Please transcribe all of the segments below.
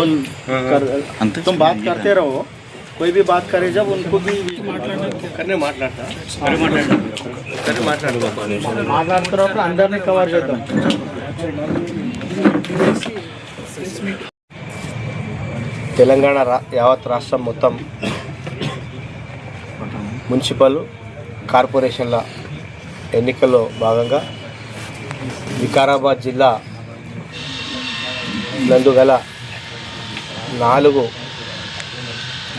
बोल कर तुम बात करते रहो, कोई भी बात करे जब उनको भी करने మాట్లాడుతున్నప్పుడు అందరినీ కవర్ చేద్దాం. తెలంగాణ యావత్ రాష్ట్రం మొత్తం మున్సిపల్ కార్పొరేషన్ల ఎన్నికల్లో భాగంగా వికారాబాద్ జిల్లా నందు గల 4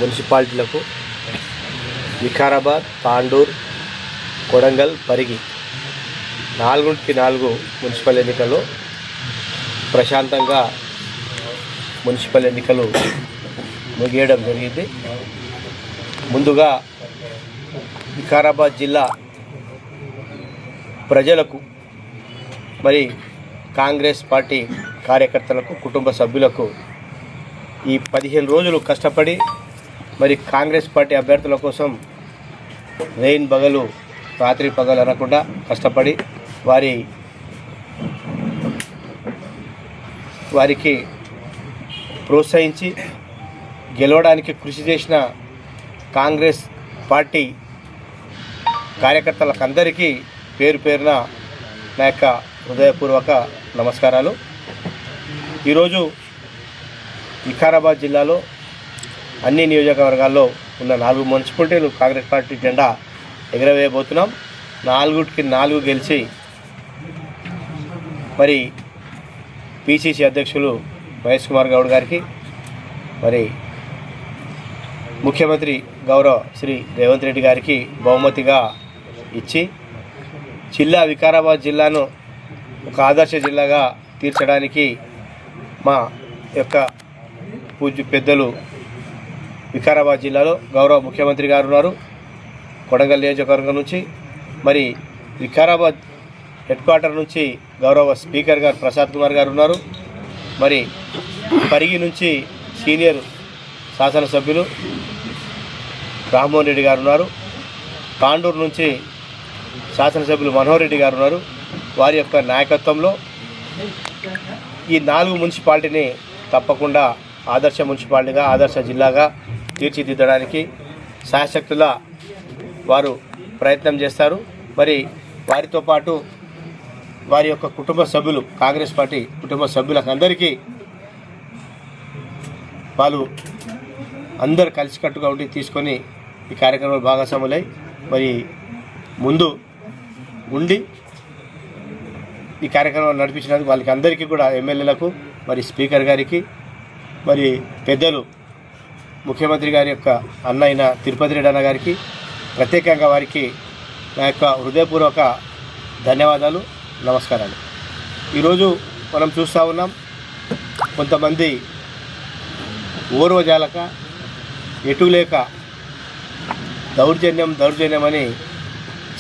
మున్సిపాలిటీలకు వికారాబాద్, తాండూర్, కొడంగల్, పరిగి 4 మున్సిపల్ ఎన్నికల్లో ప్రశాంతంగా మున్సిపల్ ఎన్నికలు ముగియడం జరిగింది. ముందుగా వికారాబాద్ జిల్లా ప్రజలకు మరి కాంగ్రెస్ పార్టీ కార్యకర్తలకు, కుటుంబ సభ్యులకు ఈ 15 రోజులు కష్టపడి మరి కాంగ్రెస్ పార్టీ అభ్యర్థుల కోసం రెయిన్ బగలు రాత్రి పగలు అనకుండా కష్టపడి వారికి ప్రోత్సహించి గెలవడానికి కృషి చేసిన కాంగ్రెస్ పార్టీ కార్యకర్తలకందరికీ పేరు పేరున నా యొక్క హృదయపూర్వక నమస్కారాలు. ఈరోజు వికారాబాద్ జిల్లాలో అన్ని నియోజకవర్గాల్లో ఉన్న 4 మున్సిపాలిటీలు కాంగ్రెస్ పార్టీ జెండా ఎగరవేయబోతున్నాం. 4 గెలిచి మరి పిసిసి అధ్యక్షులు మహేష్ కుమార్ గౌడ్ గారికి, మరి ముఖ్యమంత్రి గౌరవ శ్రీ రేవంత్ రెడ్డి గారికి బహుమతిగా ఇచ్చి వికారాబాద్ జిల్లాను ఒక ఆదర్శ జిల్లాగా తీర్చడానికి మా యొక్క పూజ్య పెద్దలు వికారాబాద్ జిల్లాలో గౌరవ ముఖ్యమంత్రి గారు ఉన్నారు. కొడంగల్ నియోజకవర్గం నుంచి మరి వికారాబాద్ హెడ్ క్వార్టర్ నుంచి గౌరవ స్పీకర్ గారు ప్రసాద్ కుమార్ గారు ఉన్నారు. మరి పరిగి నుంచి సీనియర్ శాసనసభ్యులు రామ్మోహన్ రెడ్డి గారు ఉన్నారు. తాండూరు నుంచి శాసనసభ్యులు మనోహర్ రెడ్డి గారు ఉన్నారు. వారి యొక్క నాయకత్వంలో ఈ 4 మున్సిపాలిటీని తప్పకుండా ఆదర్శ మున్సిపాలిటీగా, ఆదర్శ జిల్లాగా తీర్చిదిద్దడానికి శాయశక్తుల వారు ప్రయత్నం చేస్తారు. మరి వారితో పాటు వారి యొక్క కుటుంబ సభ్యులు, కాంగ్రెస్ పార్టీ కుటుంబ సభ్యులకు అందరికీ వాళ్ళు అందరు కలిసికట్టుగా ఉండి తీసుకొని ఈ కార్యక్రమంలో భాగస్వాములై మరి ముందు ఉండి ఈ కార్యక్రమం నడిపించినందుకు వాళ్ళకి అందరికీ కూడా ఎమ్మెల్యేలకు, మరి స్పీకర్ గారికి, మరి పెద్దలు ముఖ్యమంత్రి గారి యొక్క అన్న అయిన తిరుపతి రెడ్డి అన్న గారికి ప్రత్యేకంగా వారికి నా యొక్క హృదయపూర్వక ధన్యవాదాలు, నమస్కారాలు. ఈరోజు మనం చూస్తూ ఉన్నాం, కొంతమంది ఓర్వజాలక ఎటులేక దౌర్జన్యం అని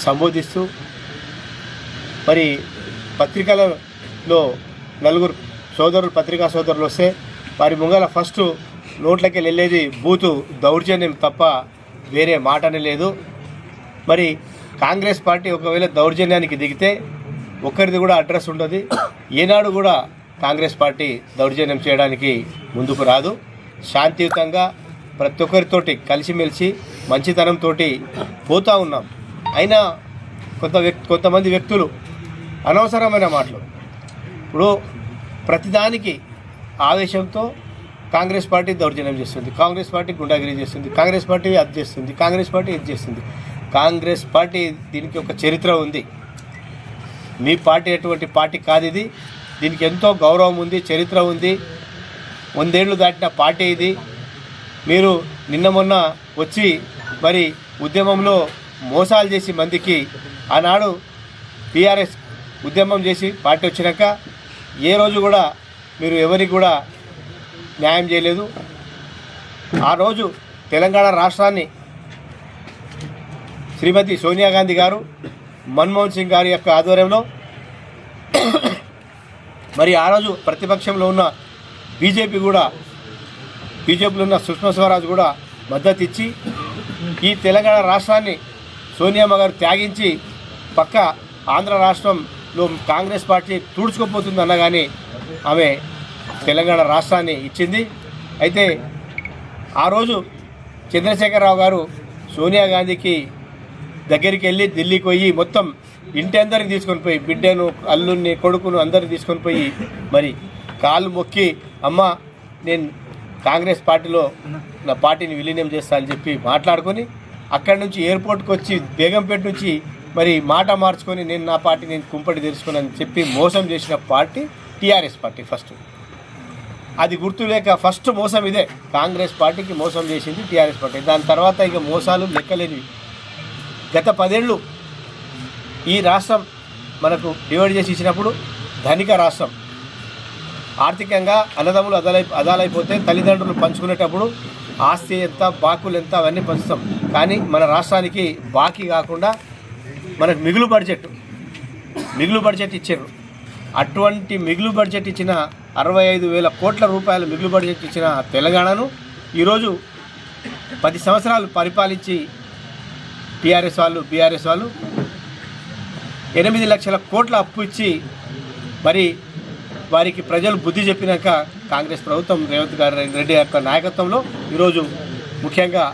సంబోధిస్తూ మరి పత్రికలలో 4 పత్రికా సోదరులు వస్తే వారి ముంగల ఫస్ట్ నోట్లకి వెళ్ళేది బూతు దౌర్జన్యం తప్ప వేరే మాటనే లేదు. మరి కాంగ్రెస్ పార్టీ ఒకవేళ దౌర్జన్యానికి దిగితే ఒక్కరిది కూడా అడ్రస్ ఉండదు. ఏనాడు కూడా కాంగ్రెస్ పార్టీ దౌర్జన్యం చేయడానికి ముందుకు రాదు. శాంతియుతంగా ప్రతి ఒక్కరితోటి కలిసిమెలిసి మంచితనంతో పోతూ ఉన్నాం. అయినా కొంతమంది వ్యక్తులు అనవసరమైన మాటలు, ఇప్పుడు ప్రతిదానికి ఆవేశంతో కాంగ్రెస్ పార్టీ దౌర్జన్యం చేస్తుంది, కాంగ్రెస్ పార్టీ గుండాగిరి చేస్తుంది, కాంగ్రెస్ పార్టీ అది చేస్తుంది, కాంగ్రెస్ పార్టీ ఇది చేస్తుంది. కాంగ్రెస్ పార్టీ దీనికి ఒక చరిత్ర ఉంది. మీ పార్టీ ఎటువంటి పార్టీ కాదు ఇది. దీనికి ఎంతో గౌరవం ఉంది, చరిత్ర ఉంది. 100 ఏళ్ళు దాటిన పార్టీ ఇది. మీరు నిన్న మొన్న వచ్చి మరి ఉద్యమంలో మోసాలు చేసి మందికి ఆనాడు టీఆర్ఎస్ ఉద్యమం చేసి పార్టీ వచ్చినాక ఏ రోజు కూడా మీరు ఎవరికి కూడా న్యాయం చేయలేదు. ఆ రోజు తెలంగాణ రాష్ట్రాన్ని శ్రీమతి సోనియా గాంధీ గారు, మన్మోహన్ సింగ్ గారి యొక్క ఆధ్వర్యంలో మరి ఆ రోజు ప్రతిపక్షంలో ఉన్న బీజేపీలో ఉన్న సుష్మా స్వరాజ్ కూడా మద్దతు ఇచ్చి ఈ తెలంగాణ రాష్ట్రాన్ని సోనియమ్మ గారు త్యాగించి పక్క ఆంధ్ర రాష్ట్రంలో కాంగ్రెస్ పార్టీ తుడుచుకోపోతుంది అన్నగాని ఆమె తెలంగాణ రాష్ట్రాన్ని ఇచ్చింది. అయితే ఆ రోజు చంద్రశేఖరరావు గారు సోనియా గాంధీకి దగ్గరికి వెళ్ళి ఢిల్లీకి పోయి మొత్తం ఇంటి అందరికి తీసుకొని పోయి బిడ్డను అల్లుని కొడుకును అందరికి తీసుకొని పోయి మరి కాళ్ళు మొక్కి అమ్మ నేను కాంగ్రెస్ పార్టీలో నా పార్టీని విలీనం చేస్తా అని చెప్పి మాట్లాడుకొని అక్కడి నుంచి ఎయిర్పోర్ట్కి వచ్చి బేగంపేట నుంచి మరి మాట మార్చుకొని నా పార్టీ నేను కుంపటి తెలుసుకున్నాను చెప్పి మోసం చేసిన పార్టీ టీఆర్ఎస్ పార్టీ ఫస్ట్. అది గుర్తులేక ఫస్ట్ మోసం ఇదే, కాంగ్రెస్ పార్టీకి మోసం చేసింది టీఆర్ఎస్ పార్టీ. దాని తర్వాత ఇక మోసాలు లెక్కలేనివి. గత 10 ఏళ్ళు ఈ రాష్ట్రం మనకు డివైడ్ చేసి ఇచ్చినప్పుడు ధనిక రాష్ట్రం, ఆర్థికంగా అన్నదమ్ములు అదాలైపోతే తల్లిదండ్రులు పంచుకునేటప్పుడు ఆస్తి ఎంత బాకులు ఎంత అవన్నీ పంచుతాం. కానీ మన రాష్ట్రానికి బాకీ కాకుండా మనకు మిగులు బడ్జెట్ ఇచ్చారు. అటువంటి మిగులు బడ్జెట్ ఇచ్చిన 65,000 కోట్ల రూపాయల మిగులు బడ్జెట్ ఇచ్చిన తెలంగాణను ఈరోజు 10 సంవత్సరాలు పరిపాలించి బీఆర్ఎస్ వాళ్ళు 8 లక్షల కోట్ల అప్పు ఇచ్చి మరి వారికి ప్రజలు బుద్ధి చెప్పినాక కాంగ్రెస్ ప్రభుత్వం రేవంత్ రెడ్డి యొక్క నాయకత్వంలో ఈరోజు ముఖ్యంగా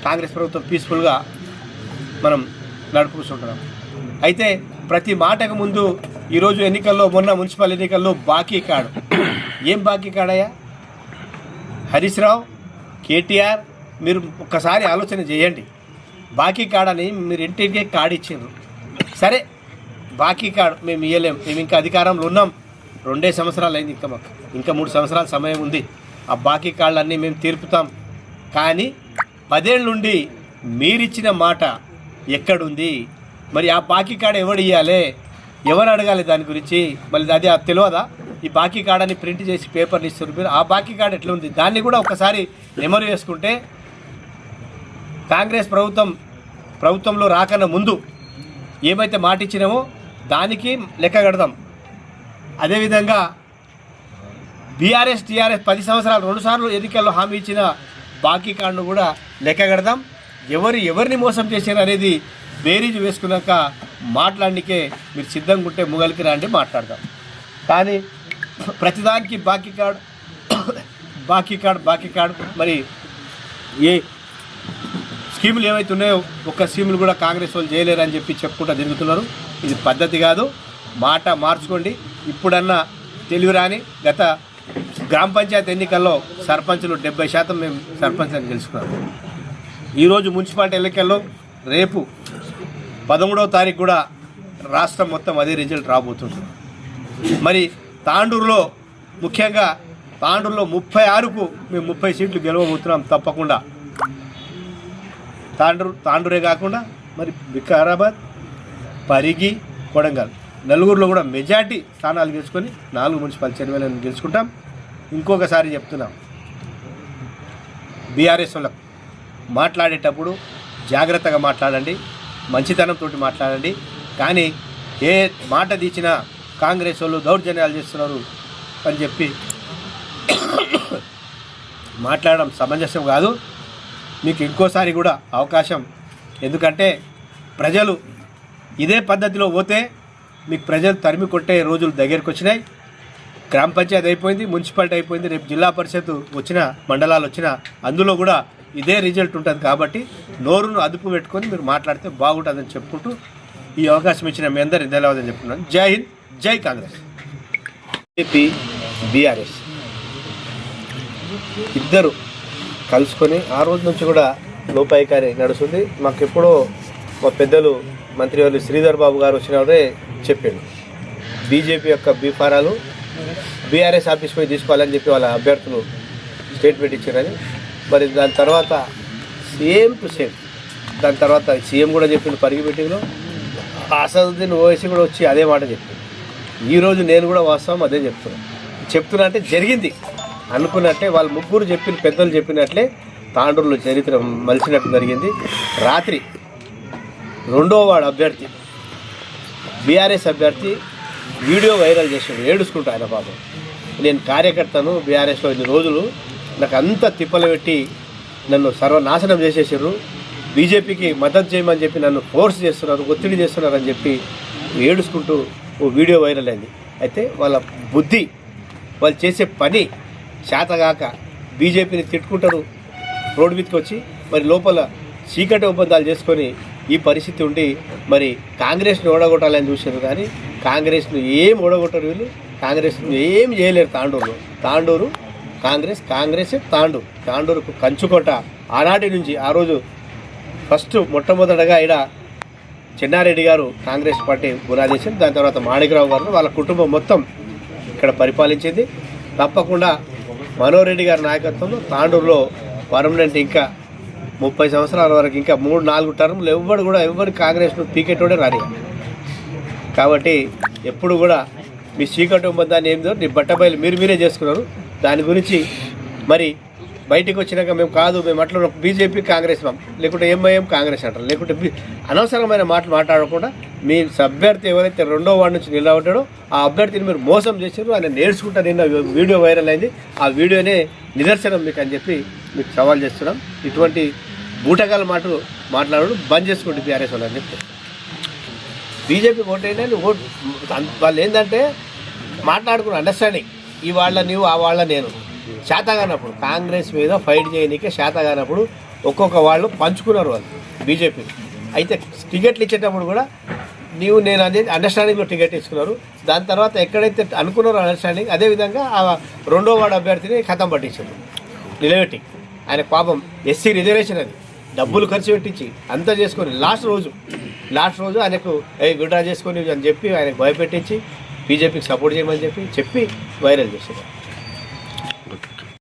కాంగ్రెస్ ప్రభుత్వం పీస్ఫుల్గా మనం నడుపుకుంటున్నాం. అయితే ప్రతి మాటకు ముందు ఈరోజు మొన్న మున్సిపల్ ఎన్నికల్లో బాకీ కార్డు, ఏం బాకీ కార్డయ్యా? హరీష్ రావు, కేటీఆర్, మీరు ఒక్కసారి ఆలోచన చేయండి. బాకీ కార్డు అని మీరు ఇంటికే కార్డు ఇచ్చిండ్రు. సరే, బాకీ కార్డు మేము ఇవ్వలేము, మేము ఇంకా అధికారంలో ఉన్నాం, 2 సంవత్సరాలు అయింది, ఇంకా 3 సంవత్సరాల సమయం ఉంది. ఆ బాకీ కార్డులన్నీ మేము తీర్పుతాం. కానీ 10 ఏళ్ళ నుండి మీరిచ్చిన మాట ఎక్కడుంది? మరి ఆ బాకీ కార్డు ఎవడు ఇవ్వాలి, ఎవరు అడగాలి దాని గురించి? మళ్ళీ అది తెలియదా? ఈ బాకీ కార్డని ప్రింట్ చేసి పేపర్లు ఇస్తారు మీరు, ఆ బాకీ కార్డు ఎట్లా ఉంది దాన్ని కూడా ఒకసారి నెమరు వేసుకుంటే కాంగ్రెస్ ప్రభుత్వంలో రాకన్నా ముందు ఏమైతే మాట ఇచ్చినామో దానికి లెక్క కడదాం. అదేవిధంగా బీఆర్ఎస్ టీఆర్ఎస్ 10 సంవత్సరాలు 2 సార్లు ఎన్నికల్లో హామీ ఇచ్చిన బాకీ కార్డును కూడా లెక్క కడదాం. ఎవరిని మోసం చేశారు అనేది బేరీజు వేసుకున్నాక మాట్లాడనికే మీరు సిద్ధంగా ఉంటే ముగలికి రండి, మాట్లాడదాం. కానీ ప్రతిదానికి బాకీ కార్డు మరి ఏ స్కీములు ఏవైతే ఉన్నాయో ఒక్క స్కీములు కూడా కాంగ్రెస్ వాళ్ళు చేయలేరని చెప్పి చెప్పుకుంటూ తిరుగుతున్నారు. ఇది పద్ధతి కాదు, మాట మార్చుకోండి. ఇప్పుడన్నా తెలివి రాని గత గ్రామ పంచాయతీ ఎన్నికల్లో సర్పంచులు 70% మేము సర్పంచ్ అని గెలుచుకున్నాం. ఈరోజు మున్సిపాలిటీ ఎన్నికల్లో రేపు 13వ తారీఖు కూడా రాష్ట్రం మొత్తం అదే రిజల్ట్ రాబోతుంది. మరి తాండూరులో ముఖ్యంగా 36కు మేము 30 సీట్లు గెలవబోతున్నాం తప్పకుండా. తాండూరే కాకుండా మరి వికారాబాద్, పరిగి, కొడంగల్, నలుగురులో కూడా మెజార్టీ స్థానాలు గెలుచుకొని 4 మున్సిపల్ చైర్మన్లను గెలుచుకుంటాం. ఇంకొకసారి చెప్తున్నాం, బీఆర్ఎస్ వాళ్ళకు మాట్లాడేటప్పుడు జాగ్రత్తగా మాట్లాడండి, మంచితనంతో మాట్లాడండి. కానీ ఏ మాట తీసినా కాంగ్రెస్ వాళ్ళు దౌర్జన్యాలు చేస్తున్నారు అని చెప్పి మాట్లాడడం సమంజసం కాదు. మీకు ఇంకోసారి కూడా అవకాశం, ఎందుకంటే ప్రజలు ఇదే పద్ధతిలో పోతే మీకు ప్రజలు తరిమి కొట్టే రోజులు దగ్గరికి వచ్చినాయి. గ్రామ పంచాయతీ అయిపోయింది, మున్సిపాలిటీ అయిపోయింది, రేపు జిల్లా పరిషత్ వచ్చిన, మండలాలు వచ్చిన, అందులో కూడా ఇదే రిజల్ట్ ఉంటుంది. కాబట్టి నోరును అదుపు పెట్టుకొని మీరు మాట్లాడితే బాగుంటుందని చెప్పుకుంటూ ఈ అవకాశం ఇచ్చిన మీ అందరికీ ధన్యవాదాలు చెప్తున్నాను. జై హింద్, జై కాంగ్రెస్. ఏపీ బీఆర్ఎస్ ఇద్దరు కలుసుకొని ఆ రోజు నుంచి కూడా లోపాయికారి నడుస్తుంది. మాకు ఎప్పుడో మా పెద్దలు మంత్రివర్యులు శ్రీధర్ బాబు గారు వచ్చినప్పుడే చెప్పాడు, బీజేపీ యొక్క బీఫారాలు బీఆర్ఎస్ ఆఫీస్ పోయి తీసుకోవాలని చెప్పి వాళ్ళ అభ్యర్థులు స్టేట్మెంట్ ఇచ్చారని. మరి దాని తర్వాత సేమ్ టు సేమ్ దాని తర్వాత సీఎం కూడా చెప్పిండు పరిగి మీటింగ్లో, అసదుద్దీన్ ఓవైసీ కూడా వచ్చి అదే మాట చెప్పింది. ఈరోజు నేను కూడా వాస్తవం అదే చెప్తున్నా అంటే జరిగింది అనుకున్నట్టే వాళ్ళు ముగ్గురు పెద్దలు చెప్పినట్లే తాండూరులో చరిత్ర మలిచినట్టు జరిగింది. రాత్రి 2వ వార్డు అభ్యర్థి బీఆర్ఎస్ అభ్యర్థి వీడియో వైరల్ చేసాడు, ఏడుచుకుంటా ఆయన పాపం. నేను కార్యకర్తను బీఆర్ఎస్లో ఇన్ని రోజులు, నాకు అంత తిప్పలు పెట్టి నన్ను సర్వనాశనం చేసేసారు, బీజేపీకి మద్దతు చేయమని చెప్పి నన్ను ఫోర్స్ చేస్తున్నారు, ఒత్తిడి చేస్తున్నారని చెప్పి ఏడుచుకుంటూ ఓ వీడియో వైరల్ అయింది. అయితే వాళ్ళ బుద్ధి, వాళ్ళు చేసే పని చేతగాక బీజేపీని తిట్టుకుంటారు రోడ్డు మీదకి వచ్చి, మరి లోపల చీకటి ఒప్పందాలు చేసుకొని ఈ పరిస్థితి ఉండి మరి కాంగ్రెస్ని ఓడగొట్టాలని చూశారు. కానీ కాంగ్రెస్ను ఏం ఓడగొట్టరు వీళ్ళు, కాంగ్రెస్ను ఏం చేయలేరు. తాండూరు కాంగ్రెస్ తాండూరుకు కంచుకోట. ఆనాటి నుంచి ఆ రోజు ఫస్ట్ మొట్టమొదటగా ఇక్కడ చెన్నారెడ్డి గారు కాంగ్రెస్ పార్టీ పునాదేశం, దాని తర్వాత మాణిక్రావు గారు వాళ్ళ కుటుంబం మొత్తం ఇక్కడ పరిపాలించింది. తప్పకుండా మనోహర్ రెడ్డి గారి నాయకత్వంలో తాండూరులో పర్మనెంట్ ఇంకా 30 సంవత్సరాల వరకు ఇంకా 3-4 టర్ములు ఎవరు కాంగ్రెస్ను పీకెట్టోడే రాని. కాబట్టి ఎప్పుడు కూడా మీ చీకటి ఒప్పందాన్ని ఏందో నీ బట్టబయలు మీరే చేసుకున్నారు. దాని గురించి మరి బయటికి వచ్చినాక మేము అట్లా బీజేపీ కాంగ్రెస్ లేకుంటే ఎంఐఎం కాంగ్రెస్ అంటారు, లేకుంటే అనవసరమైన మాటలు మాట్లాడకుండా మీ అభ్యర్థి ఎవరైతే 2వ వార్డు నుంచి నిలబడ్డాడో ఆ అభ్యర్థిని మీరు మోసం చేశారు, ఆయన నేర్చుకుంటా. నిన్న వీడియో వైరల్ అయింది, ఆ వీడియోనే నిదర్శనం మీకు అని చెప్పి మీకు సవాల్ చేస్తున్నాం. ఇటువంటి బూటకాల మాటలు మాట్లాడడం బంద్ చేసుకోండి బీఆర్ఎస్ వాళ్ళు అని చెప్తారు. బీజేపీ ఓటైనా వాళ్ళు ఏంటంటే మాట్లాడుకున్న అండర్స్టాండింగ్, ఈ వాళ్ళ నీవు ఆ వాళ్ళ నేను శాతగానప్పుడు కాంగ్రెస్ మీద ఫైట్ చేయడానికే శాతగానప్పుడు ఒక్కొక్క వాళ్ళు పంచుకున్నారు వాళ్ళు బీజేపీ. అయితే టికెట్లు ఇచ్చేటప్పుడు కూడా నేను అనేది అండర్స్టాండింగ్లో టికెట్ ఇచ్చుకున్నారు. దాని తర్వాత ఎక్కడైతే అనుకున్నారో అండర్స్టాండింగ్, అదేవిధంగా ఆ 2వ వార్డు అభ్యర్థిని ఖతం పట్టించారు నిలబెట్టి. ఆయన పాపం ఎస్సీ రిజర్వేషన్ అది డబ్బులు ఖర్చు పెట్టించి అంతా చేసుకొని లాస్ట్ రోజు ఆయనకు విడ్రా చేసుకొని అని చెప్పి ఆయనకు భయపెట్టించి బీజేపీకి సపోర్ట్ చేయమని చెప్పి వైరల్ చేశారు.